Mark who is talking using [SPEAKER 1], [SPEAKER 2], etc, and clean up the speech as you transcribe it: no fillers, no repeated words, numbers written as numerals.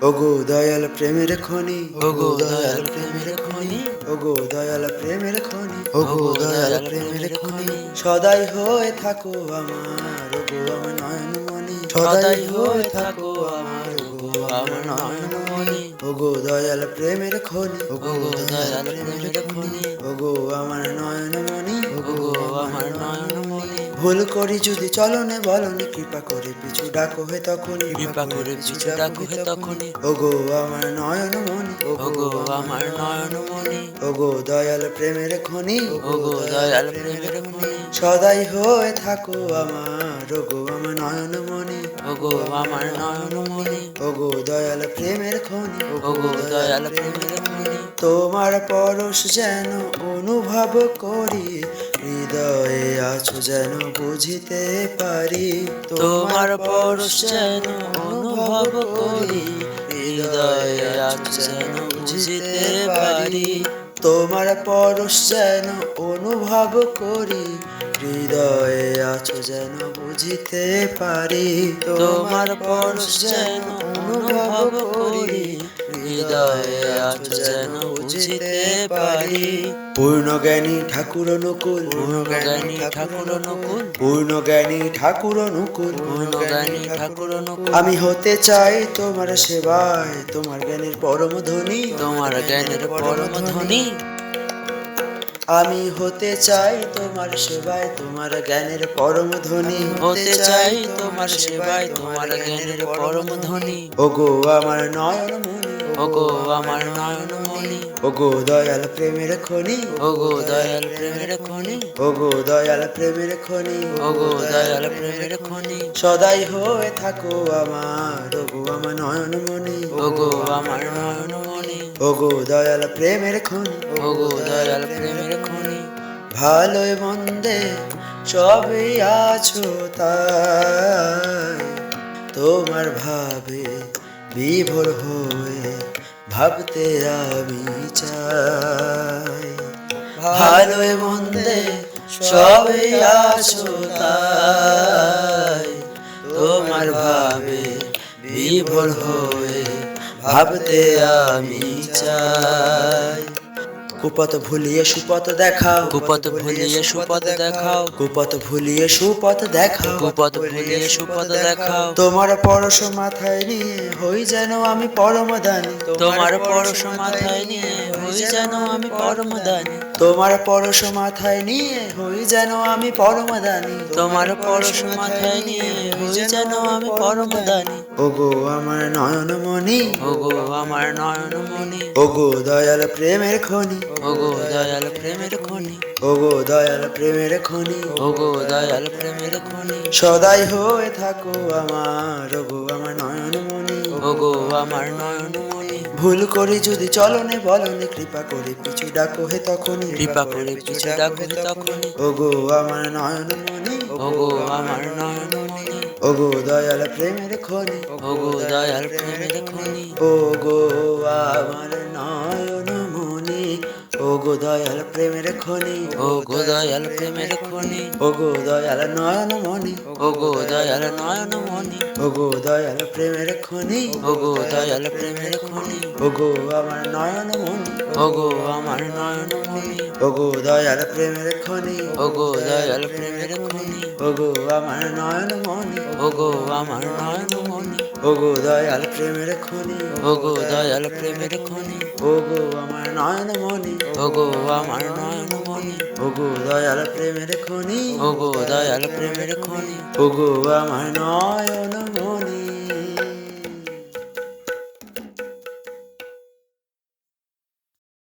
[SPEAKER 1] ওগো দয়াল প্রেমের খনি,
[SPEAKER 2] ওগো দয়াল প্রেমের খনি,
[SPEAKER 1] ওগো দয়াল প্রেমের খনি,
[SPEAKER 2] ওগো দয়াল প্রেমের খনি,
[SPEAKER 1] সদাই হয়ে থাকো আমার, ওগো আমার নয়নমণি,
[SPEAKER 2] সদাই হয়ে থাকো আমার, ওগো আমার নয়নমণি,
[SPEAKER 1] ওগো দয়াল প্রেমের খনি,
[SPEAKER 2] ওগো দয়াল প্রেমের খনি,
[SPEAKER 1] ওগো আমার নয়নমণি,
[SPEAKER 2] ওগো আমার নয়নমণি,
[SPEAKER 1] ভুল করি যদি চলনে বলনে কৃপা করে পিছু ডাকো হে তখনই,
[SPEAKER 2] কৃপা করে পিছু ডাকো হে তখনই,
[SPEAKER 1] ওগো আমার নয়নমণি,
[SPEAKER 2] ওগো আমার নয়নমণি,
[SPEAKER 1] ওগো দয়াল প্রেমের খনি,
[SPEAKER 2] ওগো দয়াল প্রেমের খনি,
[SPEAKER 1] সদাই হয়ে থাকো আমার, ওগো আমার নয়নমণি,
[SPEAKER 2] ওগো আমার নয়নমণি,
[SPEAKER 1] ওগো দয়াল প্রেমের খনি,
[SPEAKER 2] ওগো দয়াল প্রেমের খনি,
[SPEAKER 1] তোমার পরশ যেন অনুভব করি, হৃদয়ে আছো যেন বুঝিতে পারি,
[SPEAKER 2] তোমার পরশ যেন অনুভব করি, হৃদয়ে আছো যেন বুঝিতে পারি,
[SPEAKER 1] তোমার পরশ যেন অনুভব করি, হৃদয়ে আছো যেন বুঝিতে পারি,
[SPEAKER 2] তোমার পরশ যেন অনুভব করি, হৃদয়ে আছো যেন বুঝিতে পারি,
[SPEAKER 1] পূর্ণ জ্ঞানী ঠাকুর অনুকূল,
[SPEAKER 2] পূর্ণজ্ঞানী ঠাকুর অনুকূল,
[SPEAKER 1] পূর্ণ জ্ঞানী ঠাকুর অনুকূল,
[SPEAKER 2] পূর্ণজ্ঞানী ঠাকুর অনুকূল,
[SPEAKER 1] আমি হতে চাই তোমার সেবায়, তোমার জ্ঞানের পরম ধ্বনি,
[SPEAKER 2] তোমার জ্ঞানের পরম ধ্বনি,
[SPEAKER 1] আমি হতে চাই তোমার সেবায়, তোমার জ্ঞানের পরম ধ্বনি,
[SPEAKER 2] হতে চাই তোমার সেবায়, তোমার জ্ঞানের পরম ধ্বনি,
[SPEAKER 1] ওগো আমার নয়নমণি,
[SPEAKER 2] ওগো আমার নয়নমণি,
[SPEAKER 1] ওগো দয়াল প্রেমের খনি,
[SPEAKER 2] ওগো দয়াল প্রেমের খনি,
[SPEAKER 1] ওগো দয়াল প্রেমের খনি,
[SPEAKER 2] ওগো দয়াল প্রেমের খনি,
[SPEAKER 1] সদাই হয়ে থাকো আমার, ওগো আমার নয়নমণি,
[SPEAKER 2] ওগো আমার নয়নমণি,
[SPEAKER 1] ওগো দয়াল প্রেমের খনি,
[SPEAKER 2] ওগো দয়াল প্রেমের খনি,
[SPEAKER 1] ভালোই মন্দে সবই আছো তাই, তোমার ভাবে বিভোর হয়ে ভাবতে আমি চাই, ভালোই মন্দে সবই আছো তাই, তোমার ভাবে বিভোর হয়ে ভাবতে আমি চাই, কুপথ ভুলিয়ে সুপথ দেখাও,
[SPEAKER 2] কুপথ ভুলিয়ে সুপথ দেখাও,
[SPEAKER 1] কুপথ ভুলিয়ে সুপথ দেখাও,
[SPEAKER 2] কুপথ ভুলিয়ে সুপথ দেখাও,
[SPEAKER 1] তোমার পরশ মাথায় নিয়ে হই যেন আমি পরমদানী,
[SPEAKER 2] তোমার পরশ মাথায় নিয়ে হই যেন আমি পরমদানী,
[SPEAKER 1] তোমার পরশ মাথায় নিয়ে হই যেন আমি পরমদানী,
[SPEAKER 2] তোমার পরশ মাথায় নিয়ে হই যেন আমি পরমদানী,
[SPEAKER 1] ওগো আমার নয়নমণি,
[SPEAKER 2] ওগো আমার নয়নমণি,
[SPEAKER 1] ওগো দয়াল প্রেমের খনি,
[SPEAKER 2] ওগো দয়াল প্রেমের খনি,
[SPEAKER 1] ওগো দয়াল প্রেমের খনি,
[SPEAKER 2] ওগো দয়াল প্রেমের খনি,
[SPEAKER 1] সদাই হয়ে থাকো আমার, ওগো আমার নয়নমণি,
[SPEAKER 2] ওগো আমার নয়নমণি,
[SPEAKER 1] ভুল করি যদি চলনে বলনে কৃপা করে পিছু ডাকো হে তখনই,
[SPEAKER 2] কৃপা করে পিছু ডাকো হে তখনই,
[SPEAKER 1] ওগো আমার নয়নমণি,
[SPEAKER 2] ওগো আমার নয়নমণি,
[SPEAKER 1] ওগো দয়াল প্রেমের খনি,
[SPEAKER 2] ওগো দয়াল প্রেমের খনি,
[SPEAKER 1] ওগো আমার নয়নমণি, ওগো দয়াল প্রেমের খনি,
[SPEAKER 2] ওগো দয়াল প্রেমের খনি,
[SPEAKER 1] ওগো দয়াল নয়নমণি,
[SPEAKER 2] ওগো দয়াল নয়নমণি,
[SPEAKER 1] ওগো দয়াল প্রেমের খনি,
[SPEAKER 2] ওগো দয়াল প্রেমের খনি,
[SPEAKER 1] ওগো আমার নয়নমণি,
[SPEAKER 2] ওগো আমার নয়নমণি,
[SPEAKER 1] ওগো দয়াল প্রেমের খনি,
[SPEAKER 2] ওগো দয়াল প্রেমের খনি,
[SPEAKER 1] ওগো আমার নয়নমণি,
[SPEAKER 2] ওগো আমার নয়নমণি,
[SPEAKER 1] ওগো দয়াল প্রেমের খনি,
[SPEAKER 2] ওগো দয়াল প্রেমের খনি,
[SPEAKER 1] ওগো আমার নয়নমণি,
[SPEAKER 2] ওগো আমার নয়নমণি,
[SPEAKER 1] ওগো দয়াল প্রেমের খনি,
[SPEAKER 2] ওগো দয়াল প্রেমের খনি,
[SPEAKER 1] ওগো আমার নয়নমণি।